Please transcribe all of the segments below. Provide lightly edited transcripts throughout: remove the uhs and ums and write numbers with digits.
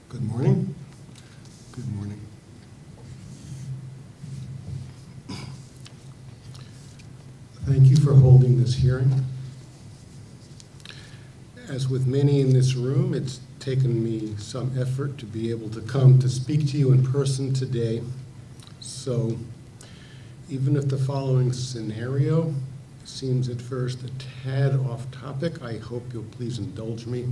Good morning. Good morning. Thank you for holding this hearing. As with many in this room, it's taken me some effort to be able to come to speak to you in person today. So even if the following scenario seems at first a tad off topic, I hope you'll please indulge me.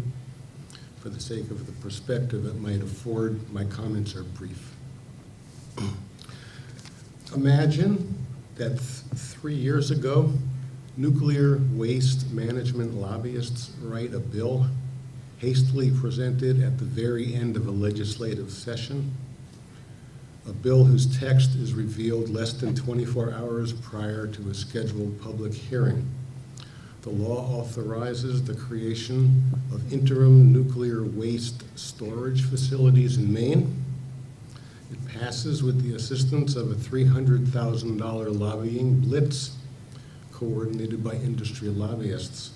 For the sake of the perspective it might afford, my comments are brief. Imagine that 3 years ago, nuclear waste management lobbyists write a bill hastily presented at the very end of a legislative session, a bill whose text is revealed less than 24 hours prior to a scheduled public hearing. The law authorizes the creation of interim nuclear waste storage facilities in Maine. It passes with the assistance of a $300,000 lobbying blitz coordinated by industry lobbyists.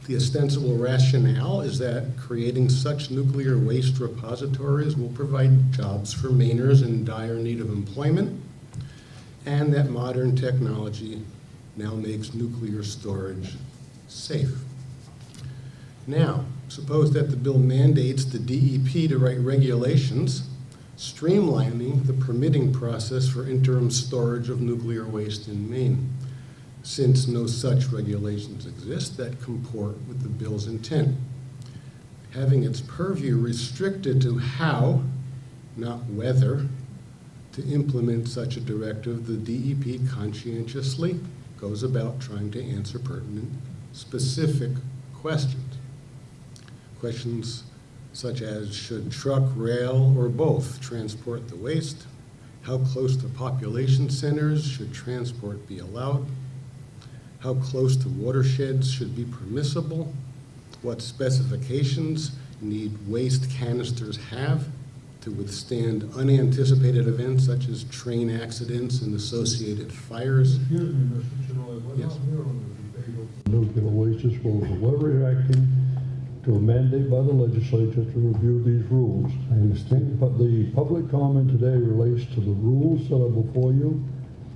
The ostensible rationale is that creating such nuclear waste repositories will provide jobs for Mainers in dire need of employment, and that modern technology now makes nuclear storage safe. Now, suppose that the bill mandates the DEP to write regulations streamlining the permitting process for interim storage of nuclear waste in Maine, since no such regulations exist that comport with the bill's intent. Having its purview restricted to how, not whether, to implement such a directive, the DEP conscientiously goes about trying to answer pertinent, specific questions. Questions such as, should truck, rail, or both transport the waste? How close to population centers should transport be allowed? How close to watersheds should be permissible? What specifications need waste canisters have to witstand unanticipated events such as train accidents and associated fires? Excuse me, Mr. Chinoy, we're Yes. not here on the debate of nuclear waste disposal. We're reacting to a mandate by the legislature to review these rules. I understand. But the public comment today relates to the rules that are before you,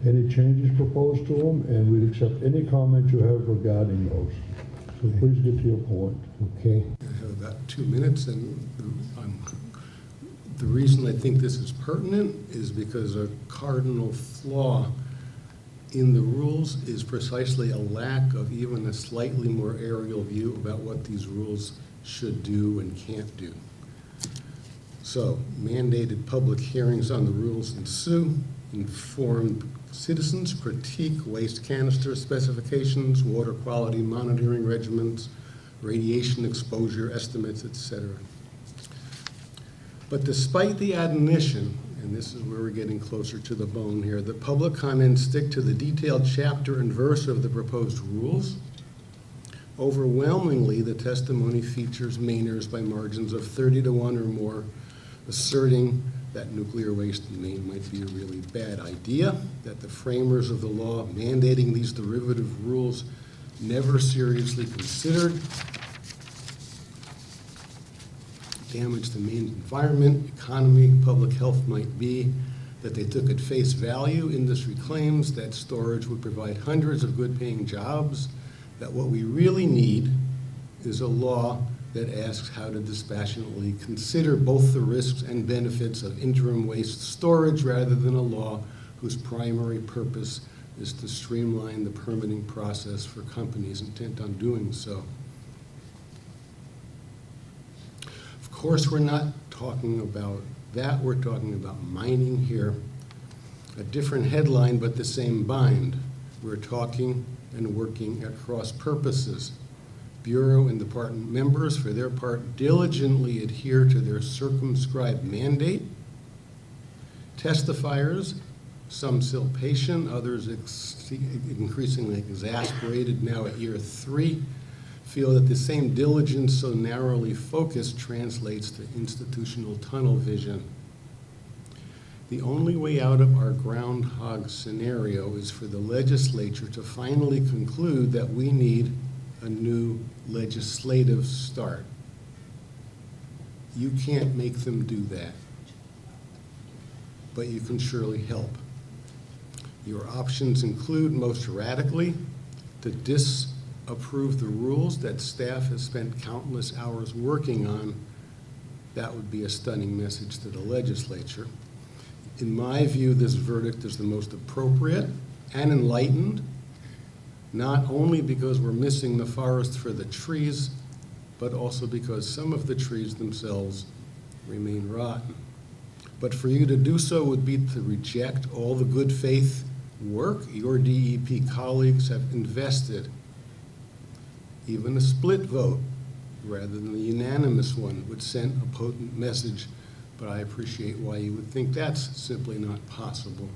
any changes proposed to them, and we'd accept any comment you have regarding those. So please get to your point. Okay, I have about 2 minutes, and the reason I think this is pertinent is because a cardinal flaw in the rules is precisely a lack of even a slightly more aerial view about what these rules should do and can't do. So, mandated public hearings on the rules ensue, informed citizens critique waste canister specifications, water quality monitoring regimens, radiation exposure estimates, etc. But despite the admonition, and this is where we're getting closer to the bone here, the public comments stick to the detailed chapter and verse of the proposed rules. Overwhelmingly, the testimony features Mainers by margins of 30-1 or more, asserting that nuclear waste in Maine might be a really bad idea, that the framers of the law mandating these derivative rules never seriously considered damage to Maine's environment, economy, public health might be, that they took at face value industry claims that storage would provide hundreds of good-paying jobs, that what we really need is a law that asks how to dispassionately consider both the risks and benefits of interim waste storage rather than a law whose primary purpose is to streamline the permitting process for companies intent on doing so. Of course, we're not talking about that. We're talking about mining here. A different headline, but the same bind. We're talking and working at cross purposes. Bureau and department members, for their part, diligently adhere to their circumscribed mandate. Testifiers, some still patient, others increasingly exasperated now at year 3, feel that the same diligence so narrowly focused translates to institutional tunnel vision. The only way out of our groundhog scenario is for the legislature to finally conclude that we need a new legislative start. You can't make them do that, but you can surely help. Your options include, most radically, to disapprove the rules that staff has spent countless hours working on. That would be a stunning message to the legislature. In my view, this verdict is the most appropriate and enlightened, not only because we're missing the forest for the trees, but also because some of the trees themselves remain rotten. But for you to do so would be to reject all the good faith work your DEP colleagues have invested. Even a split vote, rather than the unanimous one, would send a potent message, but I appreciate why you would think that's simply not possible.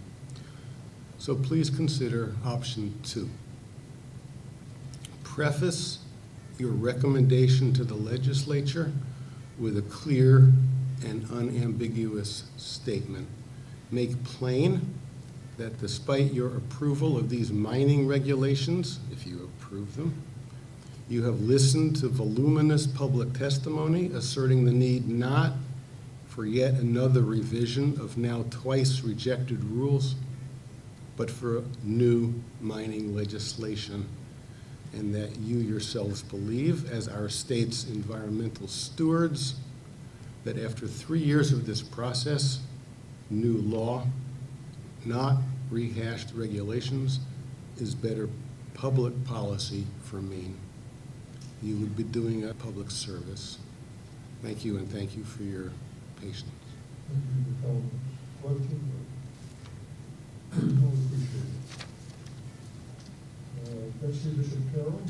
So please consider option 2. Preface your recommendation to the legislature with a clear and unambiguous statement. Make plain that despite your approval of these mining regulations, if you approve them, you have listened to voluminous public testimony asserting the need not for yet another revision of now twice rejected rules, but for new mining legislation, and that you yourselves believe, as our state's environmental stewards, that after 3 years of this process, new law, not rehashed regulations, is better public policy for Maine. You would be doing a public service. Thank you, and thank you for your patience. Thank you for telling us. Questions? Appreciate it. Betsy, Bishop Carroll?